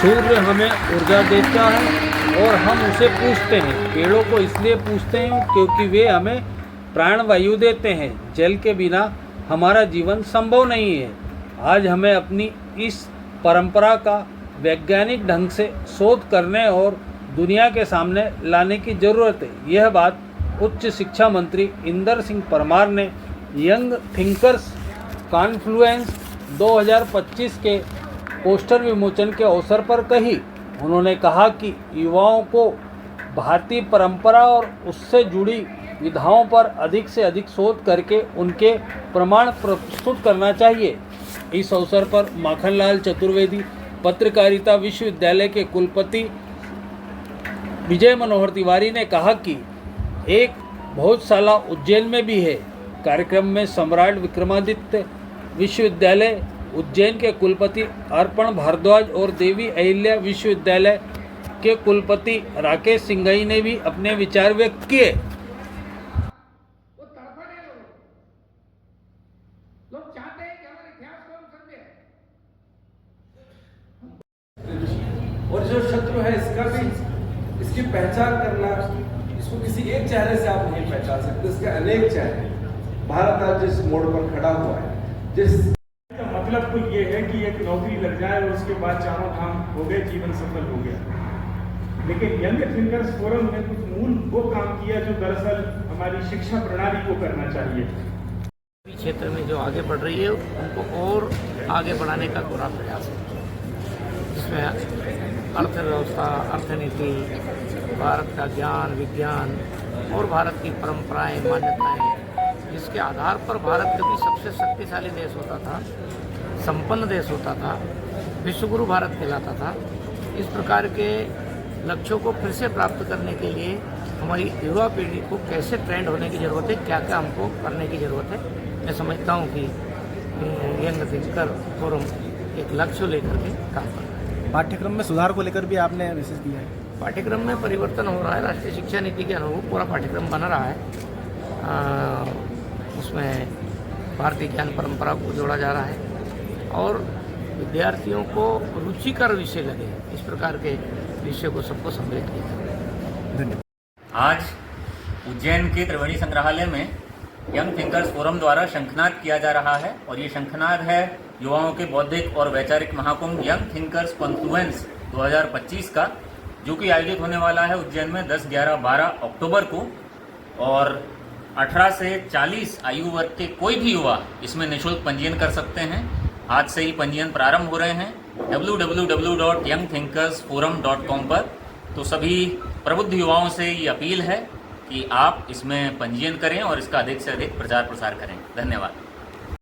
सूर्य हमें ऊर्जा देता है और हम उसे पूजते हैं। पेड़ों को इसलिए पूजते हैं क्योंकि वे हमें प्राणवायु देते हैं। जल के बिना हमारा जीवन संभव नहीं है। आज हमें अपनी इस परंपरा का वैज्ञानिक ढंग से शोध करने और दुनिया के सामने लाने की ज़रूरत है। यह बात उच्च शिक्षा मंत्री इंदर सिंह परमार ने यंग थिंकर्स कॉन्फ्लुएंस 2025 के पोस्टर विमोचन के अवसर पर कही। उन्होंने कहा कि युवाओं को भारतीय परंपरा और उससे जुड़ी विधाओं पर अधिक से अधिक शोध करके उनके प्रमाण प्रस्तुत करना चाहिए। इस अवसर पर माखनलाल चतुर्वेदी पत्रकारिता विश्वविद्यालय के कुलपति विजय मनोहर तिवारी ने कहा कि एक भोजशाला उज्जैन में भी है। कार्यक्रम में सम्राट विक्रमादित्य विश्वविद्यालय उज्जैन के कुलपति अर्पण भारद्वाज और देवी अहिल्या विश्वविद्यालय के कुलपति राकेश सिंघई ने भी अपने विचार व्यक्त किए। लोग चाहते हैं कि हमारे इतिहास को हम समझें, और जो शत्रु है इसका भी इसकी पहचान करना, इसको किसी एक चेहरे से आप नहीं पहचान सकते, इसके अनेक चेहरे। भारत आज जिस मोड़ पर खड़ा हुआ है, जिस मतलब तो ये है कि एक नौकरी लग जाए और उसके बाद चारों धाम हो गए, जीवन सफल हो गया। लेकिन यंग थिंकर्स फोरम ने कुछ मूल वो काम किया जो दरअसल हमारी शिक्षा प्रणाली को करना चाहिए। क्षेत्र में जो आगे बढ़ रही है उनको और आगे बढ़ाने का पूरा प्रयास है, जिसमें अर्थव्यवस्था, अर्थनीति, भारत का ज्ञान विज्ञान और भारत की परंपराएं, मान्यताएं, जिसके आधार पर भारत कभी सबसे शक्तिशाली देश होता था, संपन्न देश होता था, विश्वगुरु भारत कहलाता था। इस प्रकार के लक्ष्यों को फिर से प्राप्त करने के लिए हमारी युवा पीढ़ी को कैसे ट्रेंड होने की ज़रूरत है, क्या क्या हमको करने की ज़रूरत है। मैं समझता हूँ कि यंग थिंकर फोरम एक लक्ष्य लेकर के काम कर रहा है। पाठ्यक्रम में सुधार को लेकर भी आपने मैसेज दिया है। पाठ्यक्रम में परिवर्तन हो रहा है, राष्ट्रीय शिक्षा नीति के अनुरूप पूरा पाठ्यक्रम बना रहा है। उसमें भारतीय ज्ञान परंपरा को जोड़ा जा रहा है और विद्यार्थियों को रुचिकर विषय लगे, इस प्रकार के विषय को सबको सम्मिलित किया। धन्यवाद। आज उज्जैन के त्रिवेणी संग्रहालय में यंग थिंकर्स फोरम द्वारा शंखनाद किया जा रहा है और ये शंखनाद है युवाओं के बौद्धिक और वैचारिक महाकुंभ यंग थिंकर्स कॉन्फ्लुएंस 2025 का, जो कि आयोजित होने वाला है उज्जैन में 10, 11, 12 अक्टूबर को। और 18 से 40 आयु वर्ग के कोई भी युवा इसमें निःशुल्क पंजीयन कर सकते हैं। आज से ही पंजीयन प्रारंभ हो रहे हैं www.youngthinkersforum.com पर। तो सभी प्रबुद्ध युवाओं से ये अपील है कि आप इसमें पंजीयन करें और इसका अधिक से अधिक प्रचार प्रसार करें। धन्यवाद।